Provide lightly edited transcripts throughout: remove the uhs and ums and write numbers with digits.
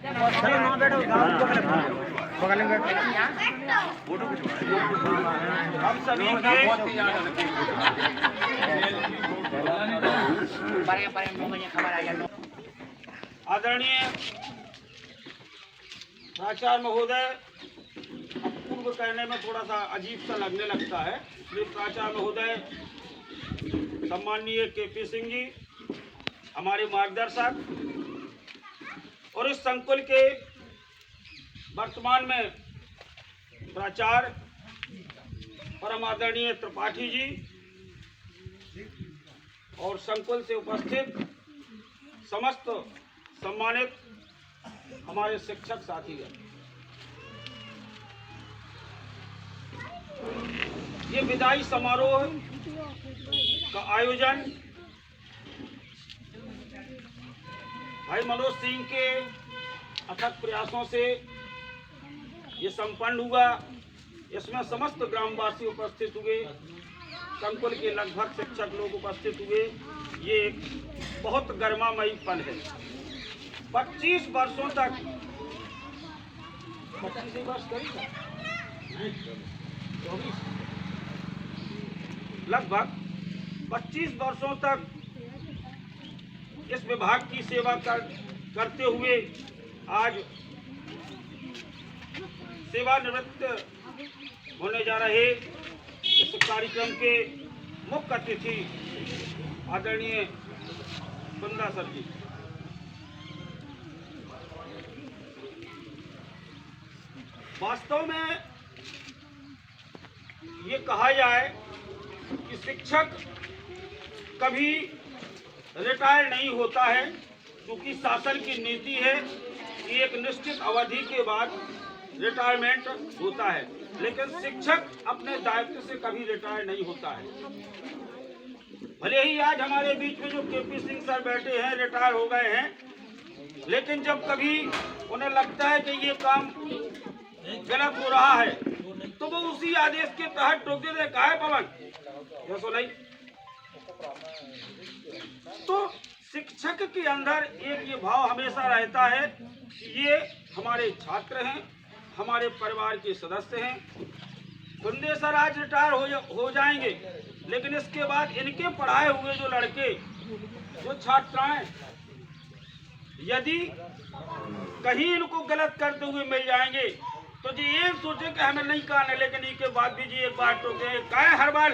हम सभी के आदरणीय प्राचार्य महोदय, पूर्व कहने में थोड़ा सा अजीब सा लगने लगता है, इसलिए प्राचार्य महोदय सम्माननीय केपी सिंह जी हमारे मार्गदर्शक और इस संकुल के वर्तमान में प्राचार्य परम आदरणीय त्रिपाठी जी और संकुल से उपस्थित समस्त सम्मानित हमारे शिक्षक साथीगण, ये विदाई समारोह का आयोजन भाई मनोज सिंह के अथक प्रयासों से ये संपन्न हुआ। इसमें समस्त ग्रामवासी उपस्थित हुए, संकुल के लगभग शिक्षक लोग उपस्थित हुए। ये एक बहुत गरिमामयी पल है। 25 वर्षों तक 25 वर्ष लगभग 25 वर्षों तक इस विभाग की सेवा करते हुए आज सेवानिवृत्त होने जा रहे इस कार्यक्रम के मुख्य अतिथि आदरणीय बंदा सर जी, वास्तव में ये कहा जाए कि शिक्षक कभी रिटायर नहीं होता है, क्योंकि शासन की नीति है कि एक निश्चित अवधि के बाद रिटायरमेंट होता है, लेकिन शिक्षक अपने दायित्व से कभी रिटायर नहीं होता है। भले ही आज हमारे बीच में जो केपी सिंह सर बैठे हैं रिटायर हो गए हैं, लेकिन जब कभी उन्हें लगता है कि ये काम गलत हो रहा है तो वो उसी आदेश के तहत टोक देते हैं। काहे पवन जैसो नहीं, तो शिक्षक के अंदर एक ये भाव हमेशा रहता है कि ये हमारे छात्र हैं, हमारे परिवार के सदस्य हैं। खुंदे सर आज रिटायर हो जाएंगे, लेकिन इसके बाद इनके पढ़ाए हुए जो लड़के, जो छात्राएं, यदि कहीं इनको गलत करते हुए मिल जाएंगे तो जी ये सोचे कि हमें नहीं कहना, लेकिन इनके बाद भी जी एक बार तो क्या है हर बार।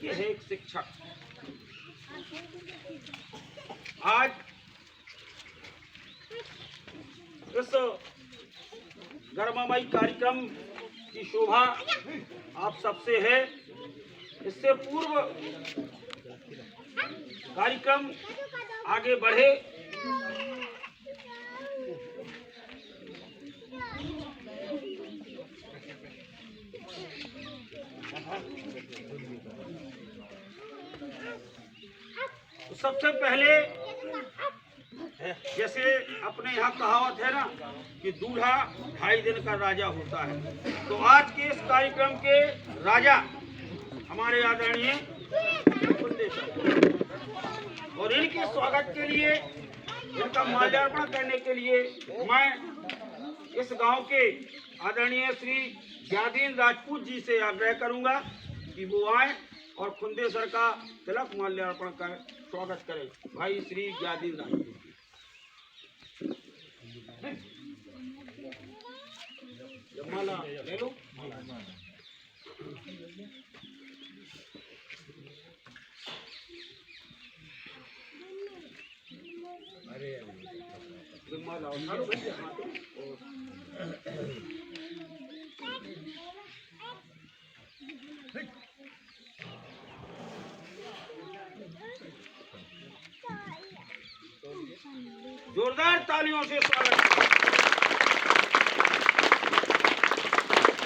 ये है एक शिक्षक। आज इस गरिमामयी कार्यक्रम की शोभा आप सबसे है। इससे पूर्व कार्यक्रम आगे बढ़े, तो सबसे पहले जैसे अपने यहाँ कहावत है ना कि दूल्हा 2.5 दिन का राजा होता है, तो आज के इस कार्यक्रम के राजा हमारे आदरणीय और इनके स्वागत के लिए, इनका माल्यार्पण करने के लिए मैं इस गांव के आदरणीय श्री ज्ञादीन राजपूत जी से आग्रह करूंगा कि वो आए और खुंदे सर का तिलक माल्यार्पण कर स्वागत करें। भाई श्री ज्ञादीन राजपूत माला ले लो। माला उठा लो भैया। जोरदार तालियों से स्वागत।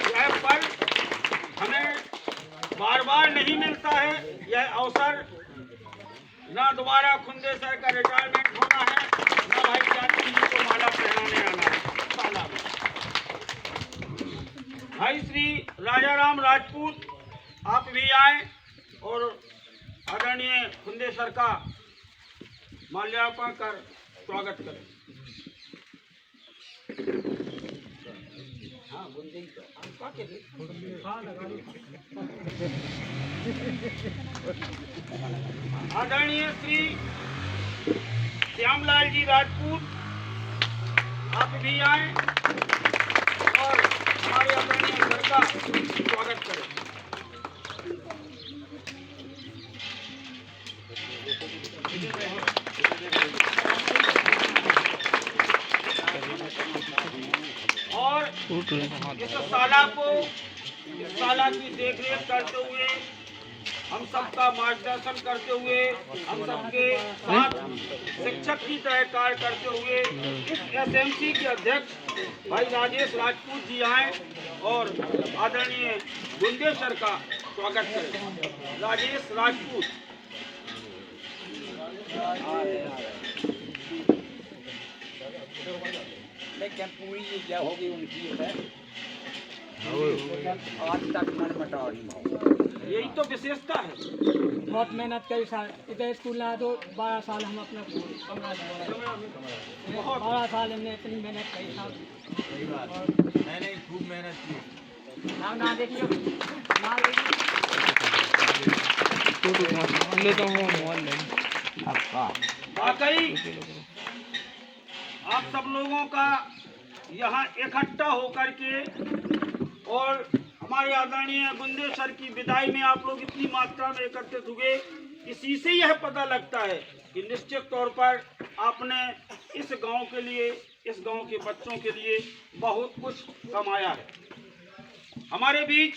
यह पल हमें बार बार नहीं मिलता है, यह अवसर ना दोबारा खुंदे सर का रिटायरमेंट होना है, ना भाई ज्ञादीन जी को माला पहनाने आना है। भाई श्री राजाराम राजपूत आप भी आए और आदरणीय खुंदे सर का माल्यार्पण कर स्वागत करें। आदरणीय श्री श्यामलाल जी राजपूत, आप भी आए और हमारे आदरणीय सर का स्वागत करें। और इस शाला की देखरेख करते हुए, हम सबका मार्गदर्शन करते हुए, हम सबके साथ शिक्षक की तरह कार्य करते हुए इस एसएमसी के अध्यक्ष भाई राजेश राजपूत जी आए और आदरणीय गुंदेश्वर का स्वागत करें। राजेश राजपूत। क्या पूरी क्या होगी उनकी आज तक मन मटाओ नहीं। यही तो विशेषता है। बहुत मेहनत करी साल इधर स्कूल ना तो 12 साल हम अपना कमरा 12 साल हमने इतनी मेहनत करी साहब। सही बात, मैंने खूब मेहनत की। ना देखियो ना वाकई आप सब लोगों का यहाँ इकट्ठा होकर के और हमारे आदरणीय गुंदेश्वर की विदाई में आप लोग इतनी मात्रा में एकत्रित हुए, इसी से यह पता लगता है कि निश्चित तौर पर आपने इस गांव के लिए, इस गांव के बच्चों के लिए बहुत कुछ कमाया है। हमारे बीच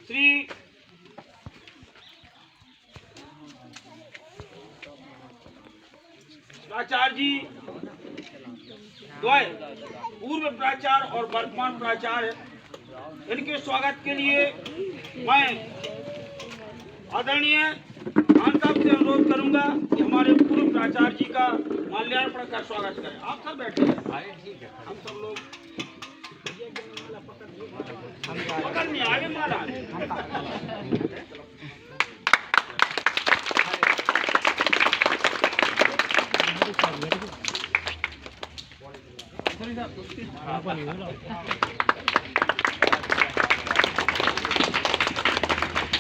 श्री प्राचार्य जी द्वय, पूर्व प्राचार्य और वर्तमान प्राचार्य, इनके स्वागत के लिए मैं आदरणीय खान साहब से अनुरोध करूंगा कि हमारे पूर्व प्राचार्य जी का माल्यार्पण कर स्वागत करें। आप सब बैठे हैं, हम सब लोग पकड़ नहीं आगे मारा।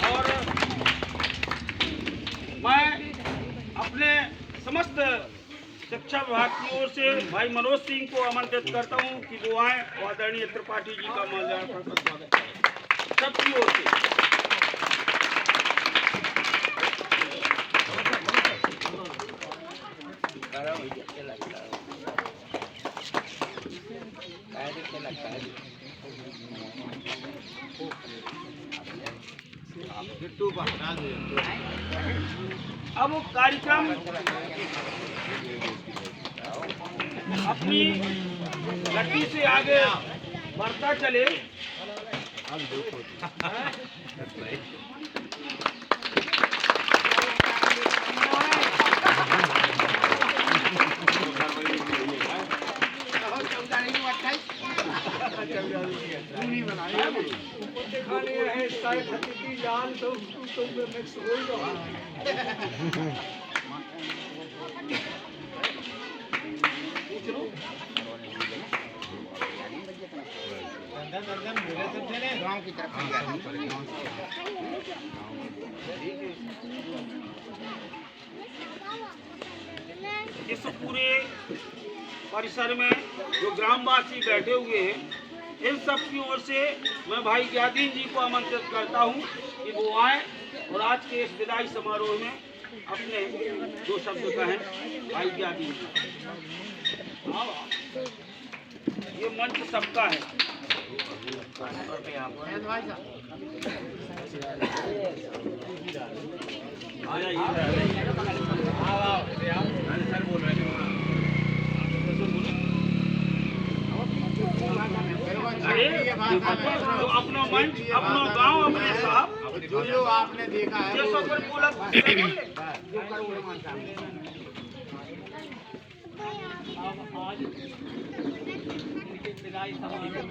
और मैं अपने समस्त शिक्षा विभाग की ओर से भाई मनोज सिंह को आमंत्रित करता हूं कि वो आए और आदरणीय त्रिपाठी जी का माल्यार्पण कर स्वागत करें सबकी ओर से। अब कार्यक्रम अपनी गति से आगे बढ़ता चले। गाँव की तरफ इस पूरे परिसर में जो ग्रामवासी बैठे हुए हैं, इन सब की ओर से मैं भाई ज्ञादीन जी को आमंत्रित करता हूं कि वो आए और आज के इस विदाई समारोह में अपने दो शब्द कहें। भाई ज्ञादीन जी, ये मंच सबका है। अपना मंच, अपना गांव, अपने साहब, जो आपने देखा है ये सब बोला आज उनकी विदाई समारोह में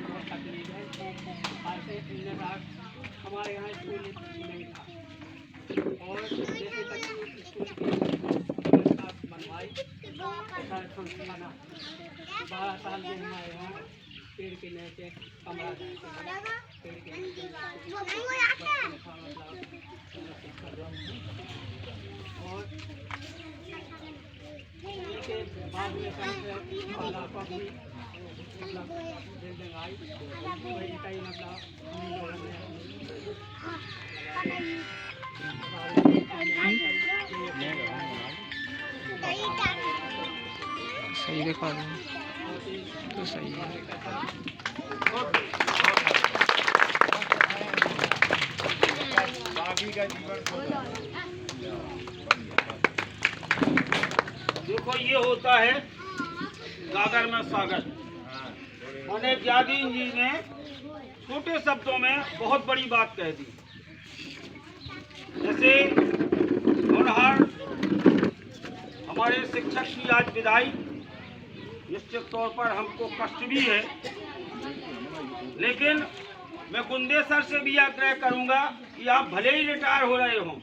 बहुत तकलीफ है। ऐसे हमारे यहाँ स्कूल नहीं था, और जैसे तक स्कूल की व्यवस्था बनवाई ऐसा खाना 12 साल में हमारे यहाँ पेड़ के नीचे कमरा पेड़ के नीचे और के बाद में बिल्डिंग आई वही कई मतलब सही दिखा रहे हैं तो सही है। बाकी का जीवन देखो ये होता है गागर में सागर। मैंने त्यागीन जी ने छोटे शब्दों में बहुत बड़ी बात कह दी। जैसे होनहार हमारे शिक्षक की आज विदाई निश्चित तौर पर हमको कष्ट भी है, लेकिन मैं गुंदे सर से भी आग्रह करूंगा कि आप भले ही रिटायर हो रहे हो,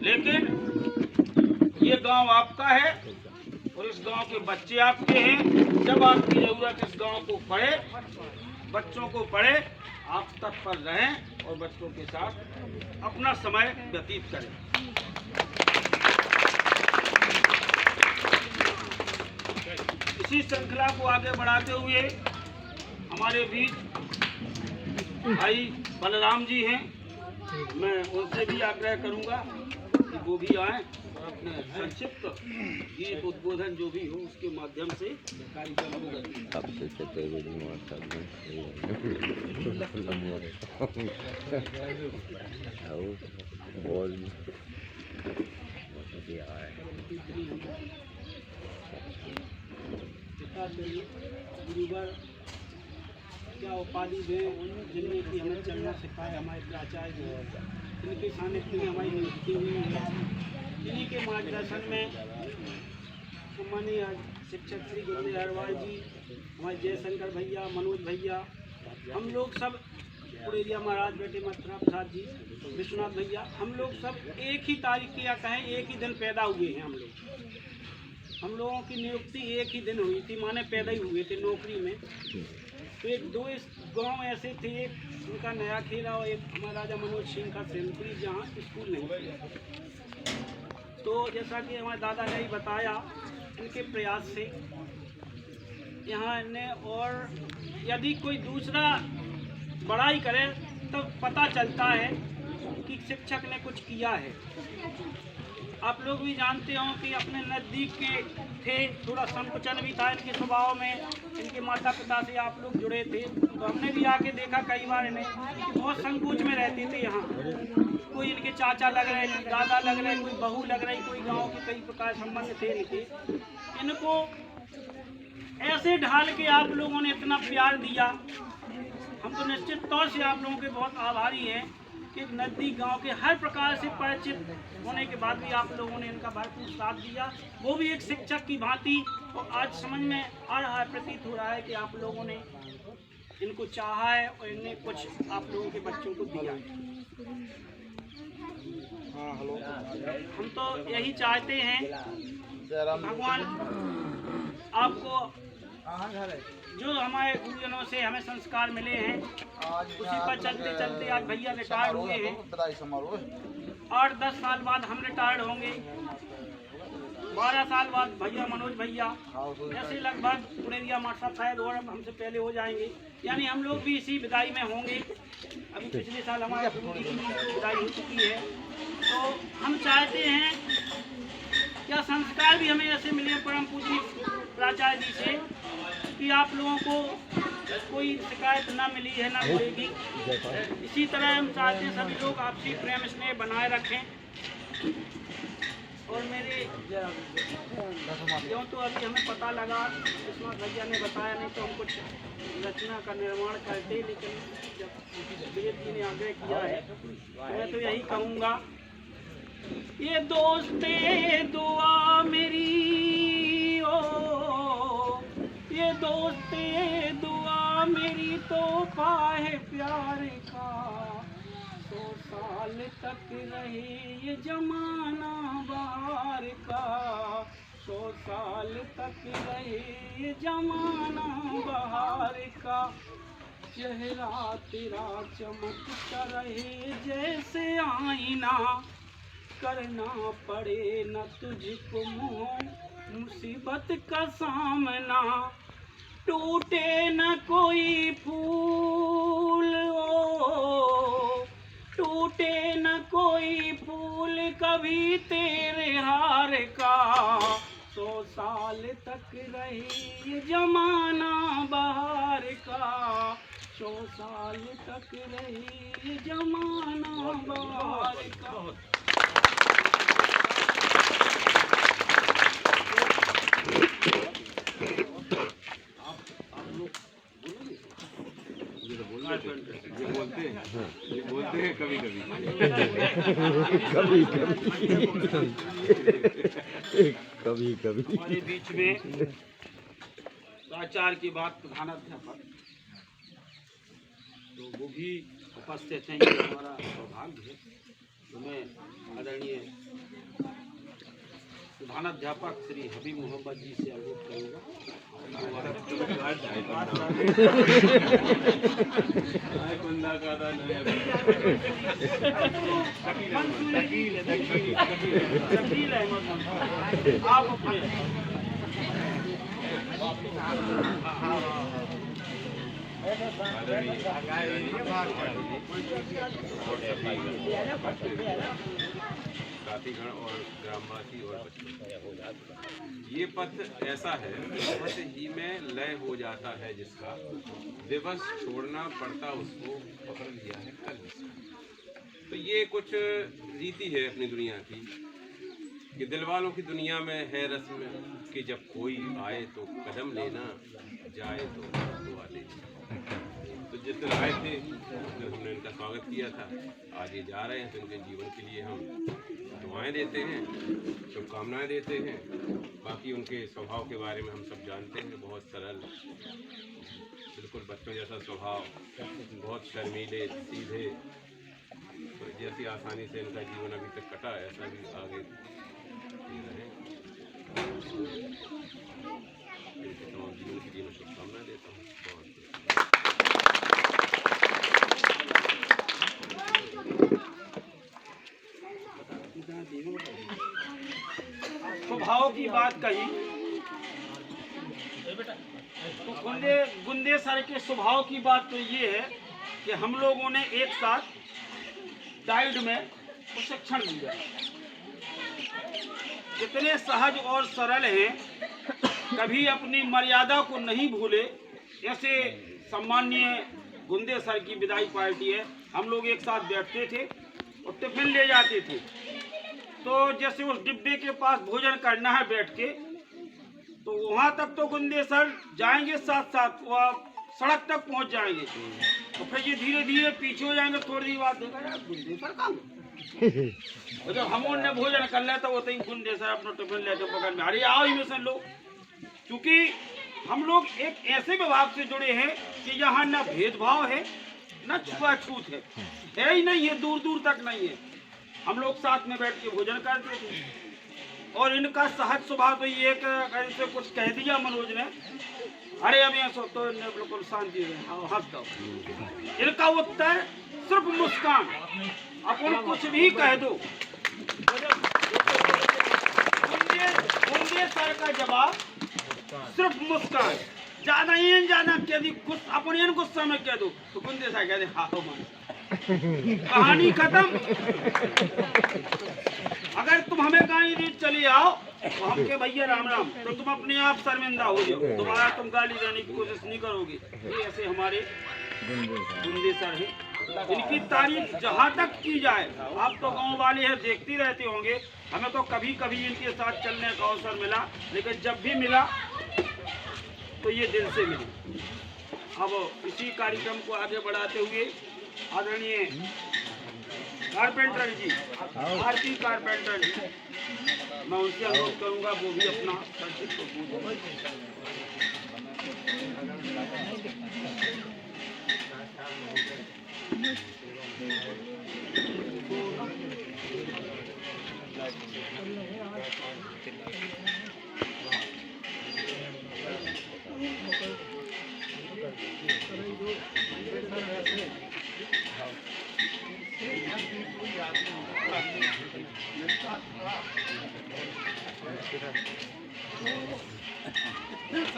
लेकिन ये गांव आपका है और इस गांव के बच्चे आपके हैं। जब आपकी जरूरत इस गांव को पड़े, बच्चों को पड़े, आप तत्पर रहें और बच्चों के साथ अपना समय व्यतीत करें। इसी श्रृंखला को आगे बढ़ाते हुए हमारे बीच भाई बलराम जी हैं, मैं उनसे भी आग्रह करूंगा कि वो भी आएं और अपने संक्षिप्त गीत उद्बोधन जो भी हो उसके माध्यम से कार्यक्रम को करें। गुरुवर क्या उपाधि दें जिनने की हमें चलना सिखाए हमारे प्राचार्य हैं, इनके सानिध्य में हमारी नियुक्ति हुई है। इन्हीं के मार्गदर्शन में सम्मानीय शिक्षक श्री गुरुदेव अग्रवाल जी, हमारे जयशंकर भैया, मनोज भैया, हम लोग सब पुरेरिया महाराज बेटे मथुरा प्रसाद जी, विश्वनाथ भैया, हम लोग सब एक ही तारीख या कहें एक ही दिन पैदा हुए हैं। हम लोगों की नियुक्ति एक ही दिन हुई थी, माने पैदा ही हुए थे नौकरी में। तो एक दो इस गांव ऐसे थे, एक उनका नया खेला और एक हमारा राजा मनोज सिंह का सेंपुरी, जहाँ स्कूल नहीं। तो जैसा कि हमारे दादा ने ही बताया, इनके प्रयास से यहाँ ने, और यदि कोई दूसरा बड़ाई करे तो पता चलता है कि शिक्षक ने कुछ किया है। आप लोग भी जानते हो कि अपने नज़दीक के थे, थोड़ा संकुचन भी था इनके स्वभाव में, इनके माता पिता से आप लोग जुड़े थे, तो हमने भी आके देखा कई बार इन्हें बहुत संकोच में रहते थे। यहाँ कोई इनके चाचा लग रहे, दादा लग रहे, कोई बहू लग रही, कोई गांव के कई प्रकार संबंध थे इनके। इनको ऐसे ढाल के आप लोगों ने इतना प्यार दिया, हम तो निश्चित तौर से आप लोगों के बहुत आभारी हैं कि नज़दीक गांव के हर प्रकार से परिचित होने के बाद भी आप लोगों ने इनका भरपूर साथ दिया, वो भी एक शिक्षक की भांति। और आज समझ में आ रहा है, प्रतीत हो रहा है कि आप लोगों ने इनको चाहा है और इन्हें कुछ आप लोगों के बच्चों को दिया। हम तो यही चाहते हैं भगवान आपको जो हमारे गुरुजनों से हमें संस्कार मिले हैं उसी पर चलते चलते आज भैया रिटायर्ड हुए हैं। 8-10 साल बाद हम रिटायर्ड होंगे, 12 साल बाद भैया मनोज भैया, ऐसे लगभग पुरेरिया मास्टर शायद और हमसे पहले हो जाएंगे। यानी हम लोग भी इसी विदाई में होंगे। अभी पिछले साल हमारे गुरु की विदाई हो चुकी है, तो हम चाहते हैं क्या संस्कार भी हमें ऐसे मिले परम पूज्य प्राचार्य जी से कि आप लोगों को कोई शिकायत ना मिली है, ना मिलेगी। इसी तरह हम चाहते हैं सभी लोग आपसी प्रेम स्नेह बनाए रखें। और मेरे जो तो अभी हमें पता लगा, विश्वनाथ भैया ने बताया, नहीं तो हम कुछ रचना का निर्माण करते, लेकिन जब वेद जी ने आग्रह किया है मैं तो यही कहूँगा, ये दोस्ते दुआ मेरी ओ, ये दोस्ते दुआ मेरी तो पाए प्यार का, तो साल तक रहे ये जमाना बहार का, 100 साल तक रहे ये जमाना बहार का। चेहरा तेरा चमकता रहे जैसे आईना, करना पड़े न तुझको मुसीबत का सामना। टूटे न कोई फूल ओ, टूटे न कोई फूल कभी तेरे हार का, 100 साल तक रहे ये जमाना बहार का, 100 साल तक रहे ये जमाना बहार का। ये बोलते हैं कभी कभी कभी कभी हमारे बीच में आचार की बात प्रधानाध्यापक तो वो भी उपस्थित हैं, ये हमारा सौभाग्य है। तो मैं आदरणीय प्रधानाध्यापक श्री हबीब मोहम्मद जी से अनुरोध करूँगा। आप अपने साथीगण और ग्रामवासी और बच्चे, ये पथ ऐसा है बहुत ही में लय हो जाता है, जिसका दिवस छोड़ना पड़ता उसको पकड़ लिया है कल जिसका। तो ये कुछ रीति है अपनी दुनिया की कि दिल वालों की दुनिया में है रस्म कि जब कोई आए तो कदम लेना, जाए तो दुआ लेना। तो जिस दिन आए थे उस दिन हमने इनका स्वागत किया था, आज ये जा रहे हैं तो इनके जीवन के लिए हम दुआएं देते हैं, शुभकामनाएं देते हैं। बाकी उनके स्वभाव के बारे में हम सब जानते हैं, बहुत सरल, बिल्कुल बच्चों जैसा स्वभाव, बहुत शर्मीले, सीधे। तो जैसी आसानी से इनका जीवन अभी तक कटा, ऐसा भी आगे रहे। इनके तमाम जीवन के लिए मैं शुभकामनाएं देता हूँ। स्वभाव की बात कही तो गुंदे सर के स्वभाव की बात तो ये है कि हम लोगों ने एक साथ डाइड में प्रशिक्षण लिया। इतने सहज और सरल हैं, कभी अपनी मर्यादा को नहीं भूले। ऐसे सम्माननीय गुंदे सर की विदाई पार्टी है, हम लोग एक साथ बैठते थे और टिफिन ले जाते थे। तो जैसे उस डिब्बे के पास भोजन करना है बैठ के, तो वहाँ तक तो गुंदे सर जाएंगे, साथ साथ वह सड़क तक पहुँच जाएंगे। तो फिर ये धीरे धीरे पीछे हो जाएंगे, थोड़ी देर बाद देखा यार गुंदे सर कहाँ गए? और जब हम उनने भोजन कर लिया तो वो तभी गुंदे सर अपना टिफिन लेके पकड़ में, अरे आओ ही में लो। क्योंकि हम लोग एक ऐसे विभाग से जुड़े हैं कि यहाँ न भेदभाव है न छुआछूत है ही नहीं है, दूर दूर तक नहीं है। हम लोग साथ में बैठ के भोजन करते थे। और इनका सहज स्वभाव तो ये ऐसे कुछ कह दिया मनोज ने, अरे अब यहाँ सो तो बिल्कुल शांति हंस दो। इनका उत्तर सिर्फ मुस्कान, अपन कुछ भी कह दो। गुंदे सर का जवाब सिर्फ मुस्कान, ज्यादा ही जाना कह दी, अपन गुस्सा में कह दो तो गुंदे सर कह दे हाँ मान, कहानी खत्म। अगर तुम हमें कहीं दी चली आओ तो हम के भैया राम राम, तो तुम अपने आप शर्मिंदा हो जाओ, दोबारा तुम गाली देने की कोशिश नहीं करोगे। ये ऐसे हमारे गुंदे सर हैं। इनकी तारीफ जहाँ तक की जाए, आप तो गांव वाले हैं, देखते रहते होंगे। हमें तो कभी कभी इनके साथ चलने का अवसर मिला, लेकिन जब भी मिला तो ये दिल से मिली। अब इसी कार्यक्रम को आगे बढ़ाते हुए आदरणीय कारपेंटर जी, आरती कारपेंटर जी, मैं उनसे अनुरोध करूंगा वो भी अपना संक्षिप्त सब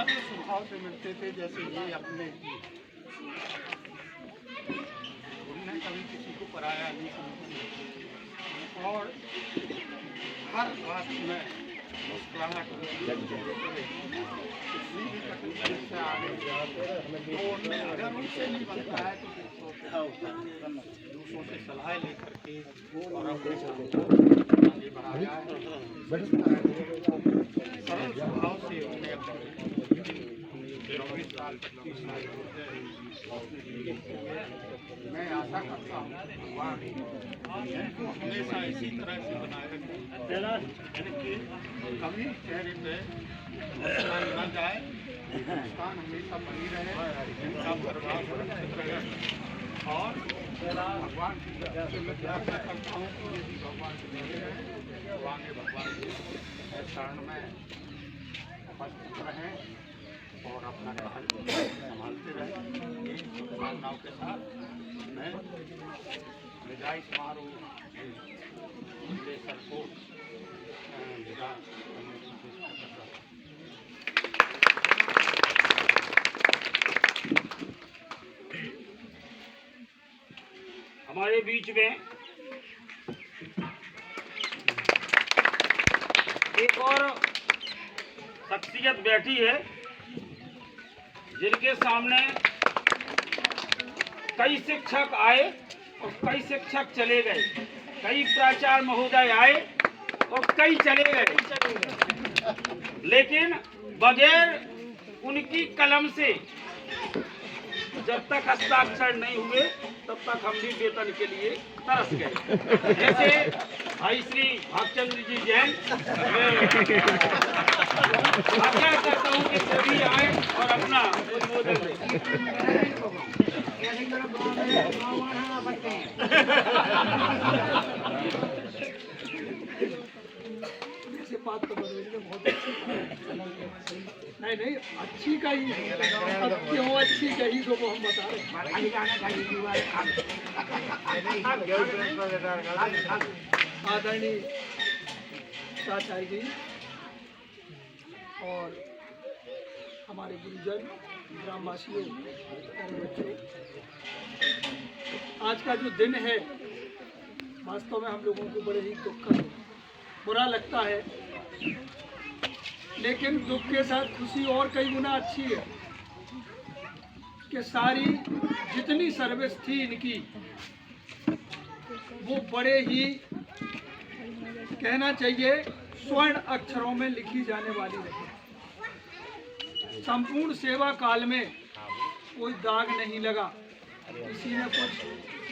स्वभाव से मिलते थे, जैसे ये अपने उनने कभी किसी को पराया नहीं समझा और हर बात में मुस्कुराहट कितनी भी कठिन समस्या आ गई तो उनमें अगर उनसे नहीं बनता है तो दूसरों से सलाह लेकर के और अपने आगे बढ़ाया है। सरल स्वभाव से उन्हें मैं आशा करता हूँ भगवान इनको हमेशा इसी तरह से बनाए रखें, कभी चेहरे पे मुस्कान न जाए, मुस्कान हमेशा बनी रहे, इनका परिवार सुरक्षित रहे और भगवान की तरफ से मैं प्रार्थना करता हूँ कि यदि भगवान से मिले रहे तो आगे भगवान के शरण में उपस्थित रहें और अपना कार्य संभालते रहें। इन शुभकामनाओं के साथ मैं विदाई समारोह सर को विदा करने की कोशिश कर रहा हूँ। हमारे बीच में एक और शख्सियत बैठी है जिनके सामने कई शिक्षक आए और कई शिक्षक चले गए, कई प्राचार्य महोदय आए और कई चले गए, लेकिन बगैर उनकी कलम से जब तक हस्ताक्षर नहीं हुए तब तक हम भी वेतन के लिए तरस गए। जैसे भाई श्री भागचंद्र जी जैन, आशा करता हूँ कि सभी आए और अपना अनुमोदन दें। बात तो बहुत अच्छी नहीं अच्छी का ही अब क्यों अच्छी कही तो वो हम बता रहे आदरणीय चाचाई जी और हमारे गुरुजन ग्रामवासियों बच्चों, आज का जो दिन है वास्तव में हम लोगों को बड़े ही दुखद बुरा लगता है, लेकिन दुख के साथ खुशी और कई गुना अच्छी है कि सारी जितनी सर्विस थी इनकी वो बड़े ही कहना चाहिए स्वर्ण अक्षरों में लिखी जाने वाली रही। संपूर्ण सेवा काल में कोई दाग नहीं लगा, किसी ने कुछ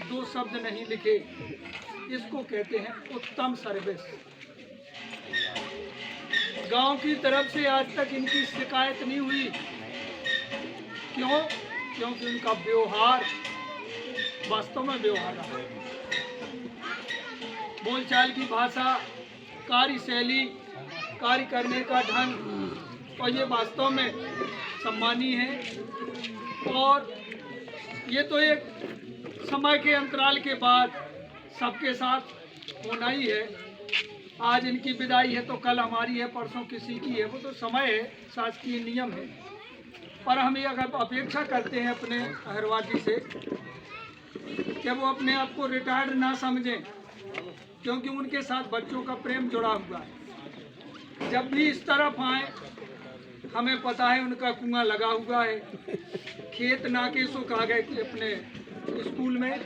दो शब्द नहीं लिखे, इसको कहते हैं उत्तम सर्विस। गांव की तरफ से आज तक इनकी शिकायत नहीं हुई। क्यों? क्योंकि उनका व्यवहार वास्तव में व्यवहार रहा। बोलचाल की भाषा, कार्यशैली, कार्य करने का ढंग, और ये वास्तव में सम्मानीय है। और ये तो एक समय के अंतराल के बाद सबके साथ होना ही है। आज इनकी विदाई है तो कल हमारी है, परसों किसी की है, वो तो समय है, शासकीय नियम है। पर हम ये अगर अपेक्षा करते हैं अपने अहरवाटी से कि वो अपने आप को रिटायर्ड ना समझें, क्योंकि उनके साथ बच्चों का प्रेम जुड़ा हुआ है। जब भी इस तरफ आए हमें पता है उनका कुआं लगा हुआ है, खेत नाके सुख आ गए अपने स्कूल में।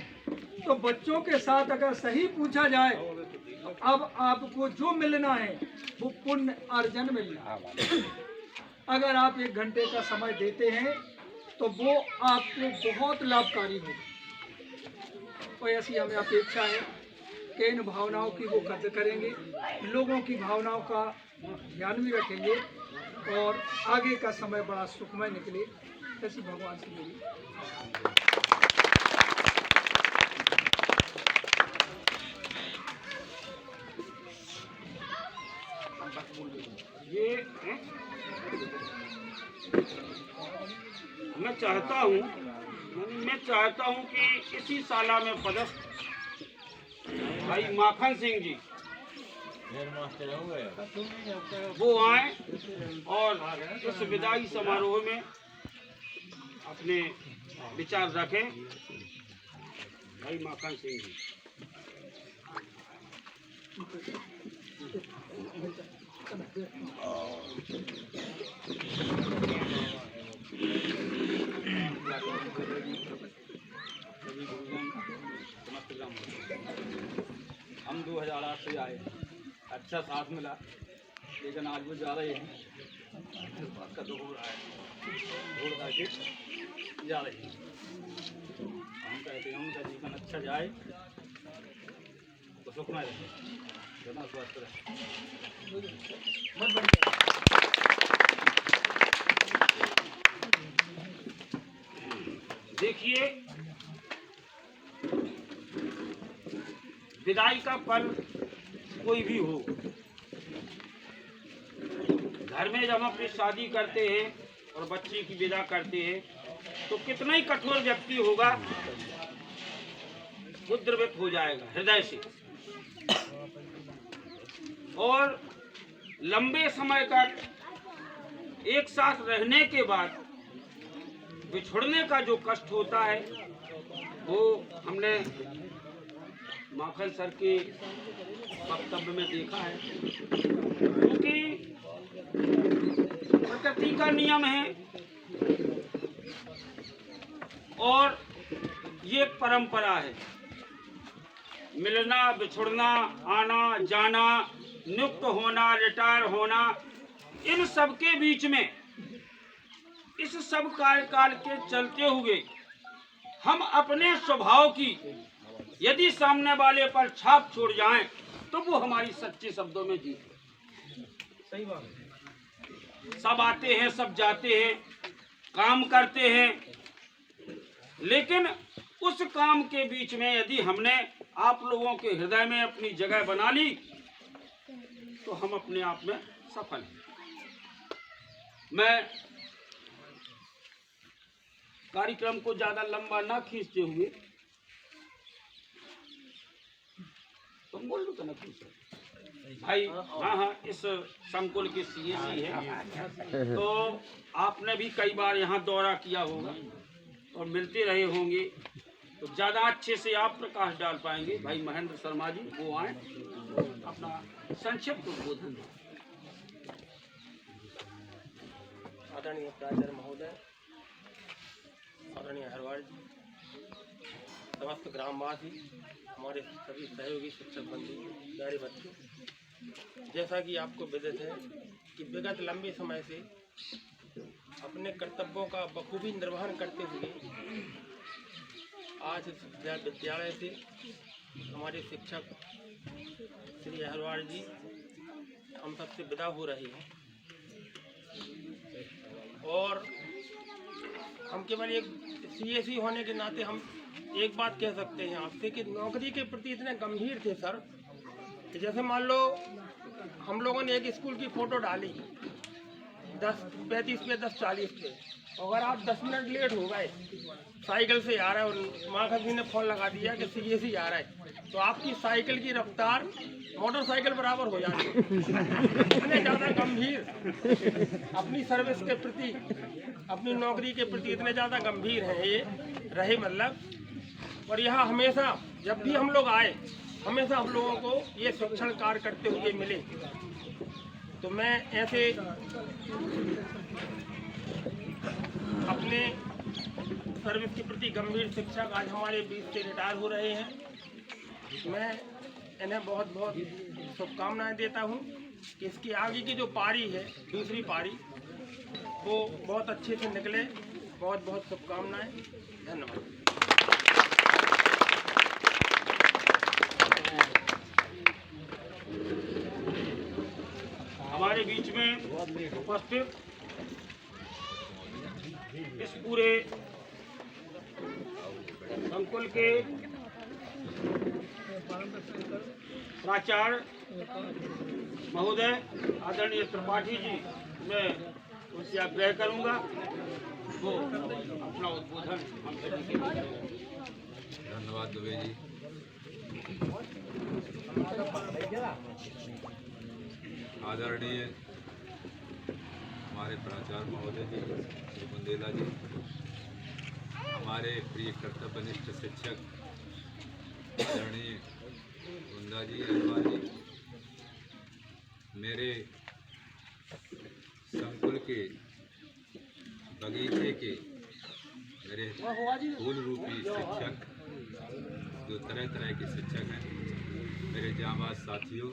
तो बच्चों के साथ अगर सही पूछा जाए, अब आपको जो मिलना है वो पुण्य अर्जन मिलना है। अगर आप 1 घंटे का समय देते हैं तो वो आपको बहुत लाभकारी होगा। और ऐसी हमें अपेक्षा है कि इन भावनाओं की वो कद्र करेंगे, लोगों की भावनाओं का ध्यान भी रखेंगे और आगे का समय बड़ा सुखमय निकले, ऐसी भगवान से मेरी। ये मैं चाहता हूँ कि इसी शाला में पदस्थ भाई माखन सिंह जी वो आए और इस विदाई समारोह में अपने विचार रखें। भाई माखन सिंह जी। हम 2008 से आए, अच्छा साथ मिला, लेकिन आज वो जा रहे हैं, बात का दुख हो रहा है, ढूंढ करके जा रहे हैं। हम कहते हैं उनका जीवन अच्छा जाए तो सुखना रहे, जना स्वस्थ रहे। देखिए, विदाई का पर्व कोई भी हो, घर में जब हम अपनी शादी करते हैं और बच्चे की विदा करते हैं तो कितना ही कठोर व्यक्ति होगा वो द्रवित हो जाएगा हृदय से, और लंबे समय तक एक साथ रहने के बाद बिछुड़ने का जो कष्ट होता है वो हमने माखन सर के वक्तव्य में देखा है, क्योंकि प्रकृति का नियम है और ये एक परंपरा है। मिलना, बिछुड़ना, आना जाना, नियुक्त होना, रिटायर होना, इन सब के बीच में इस सब कार्यकाल के चलते हुए हम अपने स्वभाव की यदि सामने वाले पर छाप छोड़ जाएं तो वो हमारी सच्चे शब्दों में जीत है। सही बात है। सब आते हैं, सब जाते हैं, काम करते हैं, लेकिन उस काम के बीच में यदि हमने आप लोगों के हृदय में अपनी जगह बना ली तो हम अपने आप में सफल हैं। मैं कार्यक्रम को ज्यादा लंबा ना खींचते हुए, तुम बोल लो तो ना खींचो भाई। हाँ, इस संकुल के सीएसी है, तो आपने भी कई बार यहाँ दौरा किया होगा और मिलते रहे होंगे, तो ज्यादा अच्छे से आप प्रकाश डाल पाएंगे। भाई महेंद्र शर्मा जी वो आए, अपना संक्षिप्त उद्बोधन दें। आदरणीय प्राचार्य महोदय, आदरणीय हरवाड़ जी, समस्त ग्रामवासी, हमारे सभी सहयोगी शिक्षक बंधु, प्यारे बच्चों, जैसा कि आपको विदित है कि विगत लंबे समय से अपने कर्तव्यों का बखूबी निर्वहन करते हुए आज इस विद्यालय से हमारे शिक्षक श्री हरवाड़ जी हम सबसे विदा हो रहे हैं, और हम केवल एक सीएसी होने के नाते हम एक बात कह सकते हैं आपसे कि नौकरी के प्रति इतने गंभीर थे सर कि जैसे मान लो हम लोगों ने एक स्कूल की फ़ोटो डाली 10:35 पे 10:40 पे, अगर आप 10 मिनट लेट हो गए, साइकिल से आ रहा है और माखन जी ने फ़ोन लगा दिया कि सीएसी आ रहा है, तो आपकी साइकिल की रफ्तार मोटरसाइकिल बराबर हो जाती है। इतने ज़्यादा गंभीर अपनी सर्विस के प्रति, अपनी नौकरी के प्रति इतने ज़्यादा गंभीर हैं ये रहे, मतलब। और यहाँ हमेशा जब भी हम लोग आए, हमेशा हम लोगों को ये शिक्षण कार्य करते हुए मिले, तो मैं ऐसे अपने सर्विस के प्रति गंभीर शिक्षक आज हमारे बीच से रिटायर हो रहे हैं, मैं इन्हें बहुत बहुत शुभकामनाएं देता हूं कि इसकी आगे की जो पारी है, दूसरी पारी, वो बहुत अच्छे से निकले। बहुत बहुत शुभकामनाएं, धन्यवाद। हमारे बीच में उपस्थित इस पूरे संकुल के प्राचार्य महोदय आदरणीय त्रिपाठी जी, मैं उनसे आग्रह करूंगा वो अपना उद्बोधन हम सभी के लिए करें। धन्यवाद दुबे जी। आदरणीय हमारे प्राचार्य महोदय जी श्री बुंदेला जी, हमारे प्रिय कर्तव्यनिष्ठ शिक्षक आदरणीय बुंदा जी, अहमद जी, मेरे संकुल के बगीचे के मेरे फूल रूपी शिक्षक, जो तरह तरह के शिक्षक हैं, मेरे जांबाज साथियों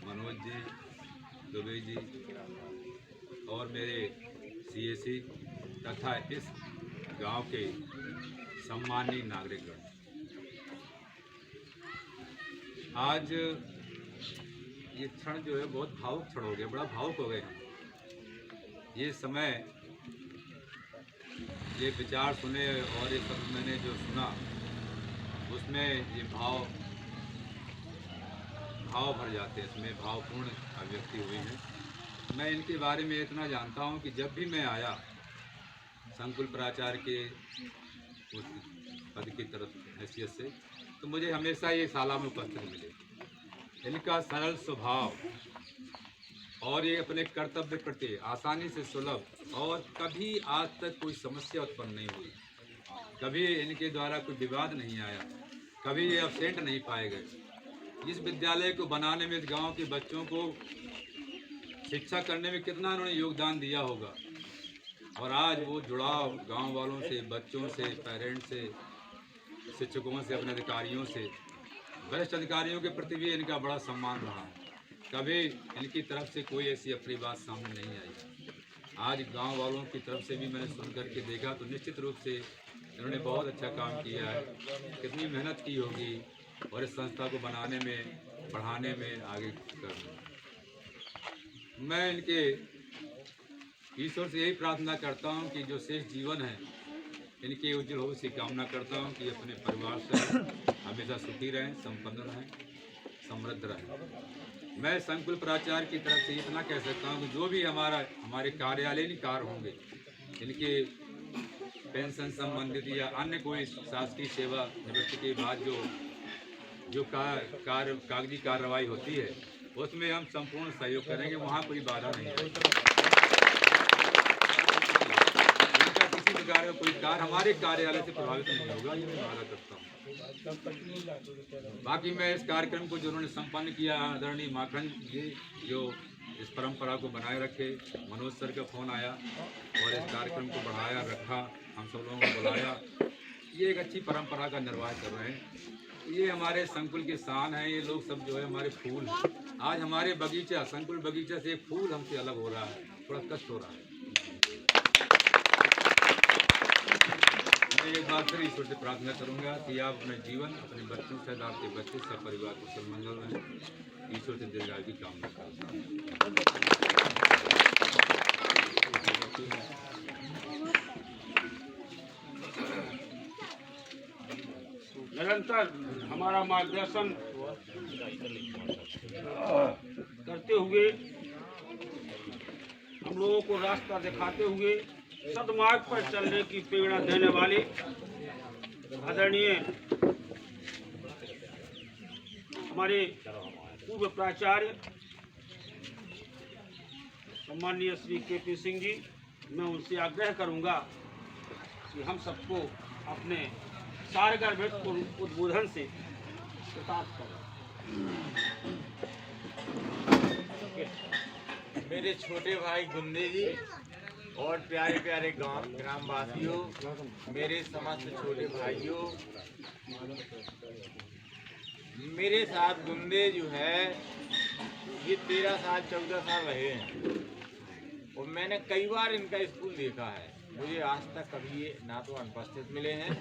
मनोज जी, दुबे जी और मेरे सीएसी तथा इस गांव के सम्मानीय नागरिकगण, आज ये क्षण जो है बहुत भावुक क्षण हो गया, बड़ा भावुक हो गए हम। ये समय, ये विचार सुने और ये सब मैंने जो सुना उसमें ये भाव भर जाते हैं, इसमें भावपूर्ण अभिव्यक्ति हुई है। मैं इनके बारे में इतना जानता हूँ कि जब भी मैं आया संकुल प्राचार्य के उस पद की तरफ हैसियत से, तो मुझे हमेशा ये शाला में उपस्थित मिले। इनका सरल स्वभाव और ये अपने कर्तव्य प्रति आसानी से सुलभ, और कभी आज तक कोई समस्या उत्पन्न नहीं हुई, कभी इनके द्वारा कोई विवाद नहीं आया, कभी ये अब्सेंट नहीं पाए गए। इस विद्यालय को बनाने में, इस गांव के बच्चों को शिक्षा करने में कितना उन्होंने योगदान दिया होगा, और आज वो जुड़ाव गांव वालों से, बच्चों से, पेरेंट्स से, शिक्षकों से, अपने अधिकारियों से, वरिष्ठ अधिकारियों के प्रति भी इनका बड़ा सम्मान रहा। कभी इनकी तरफ से कोई ऐसी अप्रिय बात सामने नहीं आई। आज गांव वालों की तरफ से भी मैंने सुन करके देखा तो निश्चित रूप से इन्होंने बहुत अच्छा काम किया है, कितनी मेहनत की होगी और इस संस्था को बनाने में, बढ़ाने में, आगे करने में। मैं इनके ईश्वर से यही प्रार्थना करता हूं कि जो शेष जीवन है इनके उज्जवल भविष्य की कामना करता हूं कि अपने परिवार से हमेशा सुखी रहें, संपन्न रहें, समृद्ध रहें। मैं संकुल प्राचार्य की तरफ से इतना कह सकता हूं कि जो भी हमारे कार्यालयीन कार्य होंगे, इनके पेंशन संबंधित या अन्य कोई शासकीय सेवा निवृत्ति के बाद जो कागजी कार्रवाई होती है, उसमें हम संपूर्ण सहयोग करेंगे, वहाँ कोई बाधा नहीं है। इनका किसी प्रकार का कोई कार्य हमारे कार्यालय से प्रभावित नहीं होगा, ये मैं वादा करता हूँ। बाकी मैं इस कार्यक्रम को जो उन्होंने संपन्न किया, आदरणीय माखन जी जो इस परंपरा को बनाए रखे, मनोज सर का फोन आया और इस कार्यक्रम को बढ़ाया रखा, हम सब लोगों को बुलाया, ये एक अच्छी परंपरा का निर्वाह कर रहे हैं। ये हमारे संकुल के शान है, ये लोग सब जो है हमारे फूल हैं। आज हमारे बगीचा, संकुल बगीचा से एक फूल हमसे अलग हो रहा है, थोड़ा कष्ट हो रहा है। मैं एक बार फिर ईश्वर से प्रार्थना करूंगा कि आप अपने जीवन, अपने बच्चों से, आपके बच्चे सब परिवार को सन्मंगल रहें। ईश्वर से दीर्घायु की कामना करता हूँ। निरंतर हमारा मार्गदर्शन करते हुए, हम लोगों को रास्ता दिखाते हुए सदमार्ग पर चलने की प्रेरणा देने वाले आदरणीय हमारे पूर्व प्राचार्य सम्माननीय श्री के.पी. सिंह जी, मैं उनसे आग्रह करूंगा कि हम सबको अपने सारगर उद्बोधन से कृतार्थ करें। मेरे छोटे भाई गुंदे जी और प्यारे प्यारे ग्रामवासियों, मेरे समस्त छोटे भाइयों, मेरे साथ गुंदे जो है ये 13 साल 14 साल रहे हैं और मैंने कई बार इनका स्कूल देखा है। मुझे आज तक कभी ये ना तो अनुपस्थित मिले हैं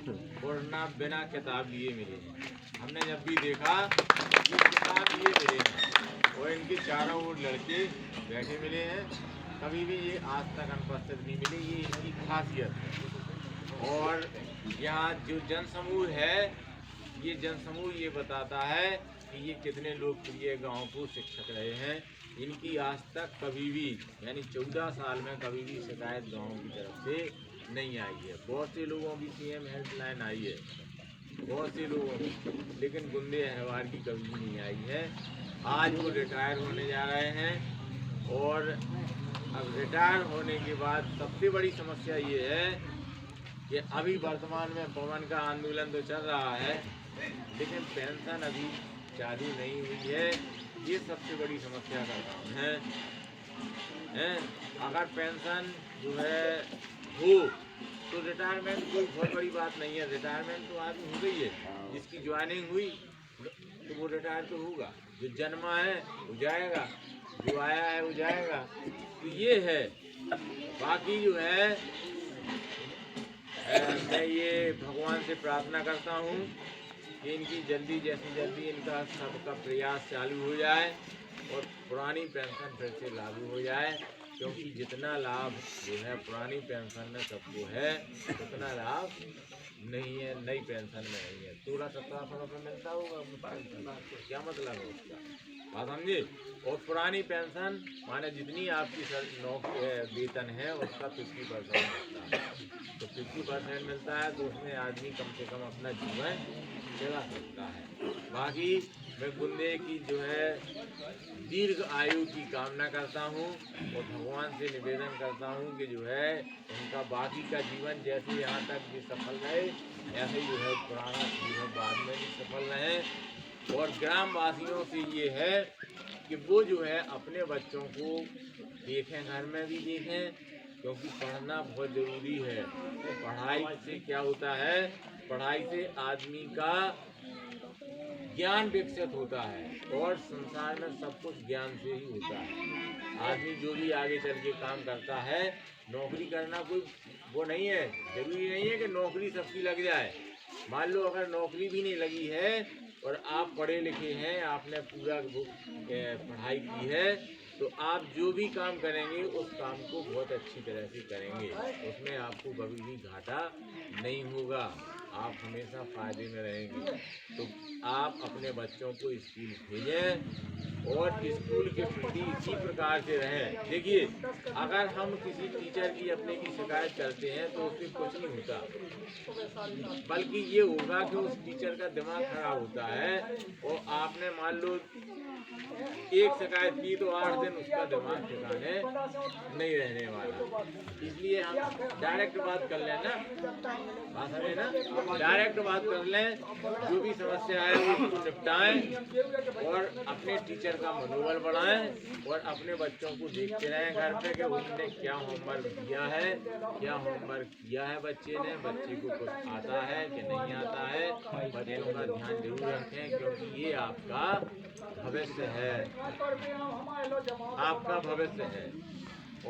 और ना बिना किताब लिए मिले हैं। हमने जब भी देखा ये किताब लिए मिले हैं और इनके चारों ओर लड़के बैठे मिले हैं, कभी भी ये आज तक अनुपस्थित नहीं मिले। ये इनकी खासियत है। और यहाँ जो जनसमूह है, ये जनसमूह ये बताता है कि ये कितने लोकप्रिय गांव को शिक्षक रहे हैं। इनकी आज तक कभी भी यानी 14 साल में कभी भी शिकायत गांव की तरफ से नहीं आई है। बहुत से लोगों की CM हेल्पलाइन आई है, बहुत से लोगों की, लेकिन गुंदे अहरवार की कभी भी नहीं आई है। आज वो रिटायर होने जा रहे हैं और अब रिटायर होने के बाद सबसे बड़ी समस्या ये है कि अभी वर्तमान में पवन का आंदोलन तो चल रहा है, लेकिन पेंशन अभी चालू नहीं हुई है। ये सबसे बड़ी समस्या का काम है। अगर पेंशन जो है हो तो रिटायरमेंट कोई बहुत बड़ी बात नहीं है। रिटायरमेंट तो आज हो गई है, जिसकी ज्वाइनिंग हुई तो वो रिटायर तो होगा। जो जन्मा है वो जाएगा, जो आया है वो जाएगा। तो ये है। बाकी जो है मैं ये भगवान से प्रार्थना करता हूँ कि इनकी जल्दी इनका सबका प्रयास चालू हो जाए और पुरानी पेंशन फिर से लागू हो जाए, क्योंकि जितना लाभ जो है पुरानी पेंशन में सबको है उतना लाभ नहीं है नई पेंशन में नहीं है। 16-17 रुपये मिलता होगा, क्या मतलब है उसका, बात समझे। और पुरानी पेंशन माने जितनी आपकी वेतन है उसका 50% मिलता है, तो 50% मिलता है तो उसमें आदमी कम से कम अपना जीवन चला सकता है। बाकी मैं गुंदे की जो है दीर्घ आयु की कामना करता हूँ और भगवान से निवेदन करता हूँ कि जो है उनका बाकी का जीवन जैसे यहाँ तक भी सफल रहे, ऐसे ही जो है पुराना जीवन बाद में भी सफल रहे। और ग्रामवासियों से ये है कि वो जो है अपने बच्चों को देखें, घर में भी देखें, क्योंकि पढ़ना बहुत ज़रूरी है। तो पढ़ाई से क्या होता है, पढ़ाई से आदमी का ज्ञान विकसित होता है और संसार में सब कुछ ज्ञान से ही होता है। आदमी जो भी आगे चल के काम करता है, नौकरी करना कोई वो नहीं है, जरूरी नहीं है कि नौकरी सबकी लग जाए। मान लो अगर नौकरी भी नहीं लगी है और आप पढ़े लिखे हैं, आपने पूरा पढ़ाई की है, तो आप जो भी काम करेंगे उस काम को बहुत अच्छी तरह से करेंगे, उसमें आपको कभी भी घाटा नहीं होगा, आप हमेशा फायदे में रहेंगे। तो आप अपने बच्चों को स्कूल भेजें और स्कूल के प्रति इसी प्रकार से रहें। देखिए, अगर हम किसी टीचर की अपने की शिकायत करते हैं तो उससे कुछ नहीं होता, बल्कि ये होगा कि उस टीचर का दिमाग खराब होता है और आपने मान लो एक शिकायत की तो 8 दिन उसका दिमाग ठिकाने नहीं रहने वाला। इसलिए हम डायरेक्ट बात कर लें ना, बात हमें ना डायरेक्ट बात कर लें, जो भी समस्या है उसको निपटाएं और अपने टीचर का मनोबल बढ़ाएं और अपने बच्चों को देखते रहें घर पे कि उन्होंने क्या होमवर्क दिया है, क्या होमवर्क किया है बच्चे ने, बच्चे को कुछ आता है कि नहीं आता है। बच्चों का ध्यान जरूर रखें, क्योंकि ये आपका भविष्य है, आपका भविष्य है।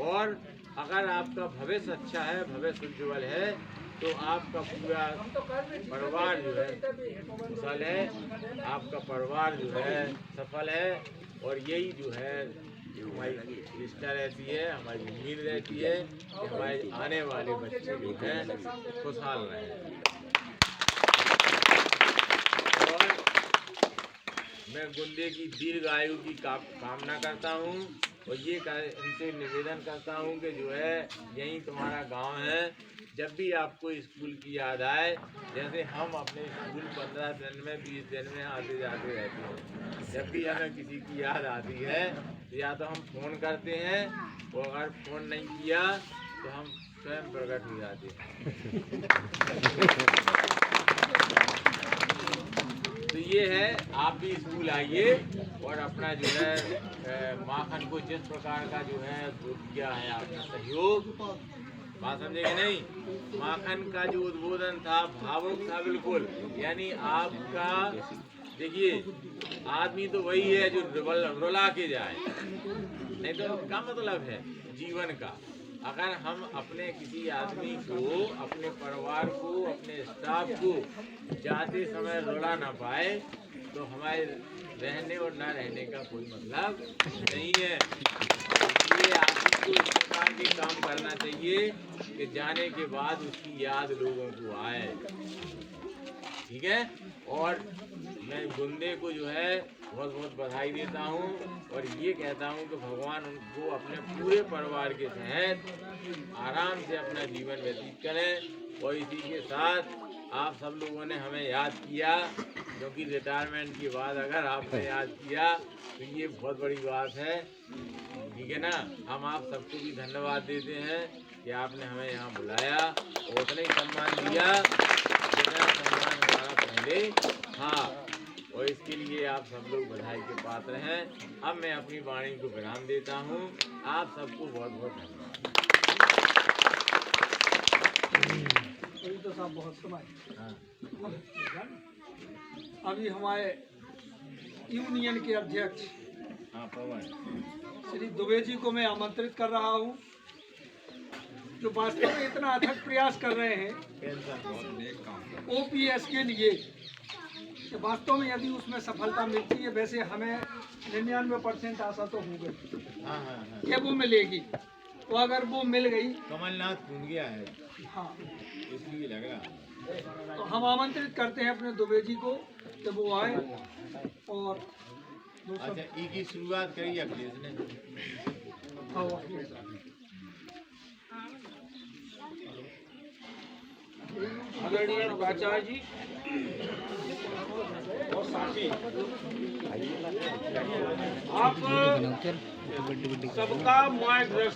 और अगर आपका भविष्य अच्छा है, भविष्य उज्ज्वल है, तो आपका पूरा परिवार जो है कुशल है, आपका परिवार जो है सफल है। और यही जो है हमारी इच्छा रहती है, हमारी उम्मीद रहती है कि हमारे आने वाले बच्चे जो हैं खुशहाल रहें। और मैं गुंदे की दीर्घ आयु की कामना करता हूँ और ये इनसे निवेदन करता हूँ कि जो है यही तुम्हारा गांव है। जब भी आपको स्कूल की याद आए, जैसे हम अपने स्कूल 15 दिन में 20 दिन में आते जाते रहते हैं, जब भी हमें किसी की याद आती है तो या तो हम फ़ोन करते हैं और अगर फ़ोन नहीं किया तो हम स्वयं प्रकट हो जाते हैं। तो ये है, आप भी स्कूल आइए और अपना जो है माखन को जिस प्रकार का जो है दिया है आपका सहयोग, बात समझे कि नहीं। माखन का जो उद्बोधन था भावुक था बिल्कुल, यानी आपका देखिए आदमी तो वही है जो रुला के जाए, नहीं तो क्या मतलब है जीवन का। अगर हम अपने किसी आदमी को, अपने परिवार को, अपने स्टाफ को जाते समय रुला ना पाए तो हमारे रहने और ना रहने का कोई मतलब नहीं है। इसलिए आदमी को इस प्रकार के काम करना चाहिए कि जाने के बाद उसकी याद लोगों को आए, ठीक है। और मैं गुंदे को जो है बहुत बहुत बधाई देता हूँ और ये कहता हूँ कि भगवान उनको अपने पूरे परिवार के सहित आराम से अपना जीवन व्यतीत करें। और इसी के साथ आप सब लोगों ने हमें याद किया, क्योंकि रिटायरमेंट के बाद अगर आपने याद किया तो ये बहुत बड़ी बात है, ठीक है ना। हम आप सबको भी धन्यवाद देते हैं कि आपने हमें यहाँ बुलाया और उतना ही सम्मान दिया जितना सम्मान हमारा पहले था, और इसके लिए आप सब लोग बधाई के पात्र हैं। अब मैं अपनी वाणी को विराम देता हूँ। आप सबको बहुत बहुत धन्यवाद। तो साहब बहुत समय हाँ। अभी हमारे यूनियन के अध्यक्ष हाँ पवन, श्री दुबे जी को मैं आमंत्रित कर रहा हूँ, जो वास्तव में इतना अथक प्रयास कर रहे हैं ओपीएस के लिए कि वास्तव में यदि उसमें सफलता मिलती है, वैसे हमें 99% आशा तो हो गई हाँ हाँ हाँ, कि वो मिलेगी। तो अगर वो मिल गई, कमलनाथ घूम गया है हाँ, इसलिए लग रहा। तो हम आमंत्रित करते हैं अपने दुबे जी को कि वो आए और वो सब अच्छा, ई की शुरुआत करी अखिलेश ने। आदरणीय आचार्य जी और साथी, आप सबका मार्गदर्शन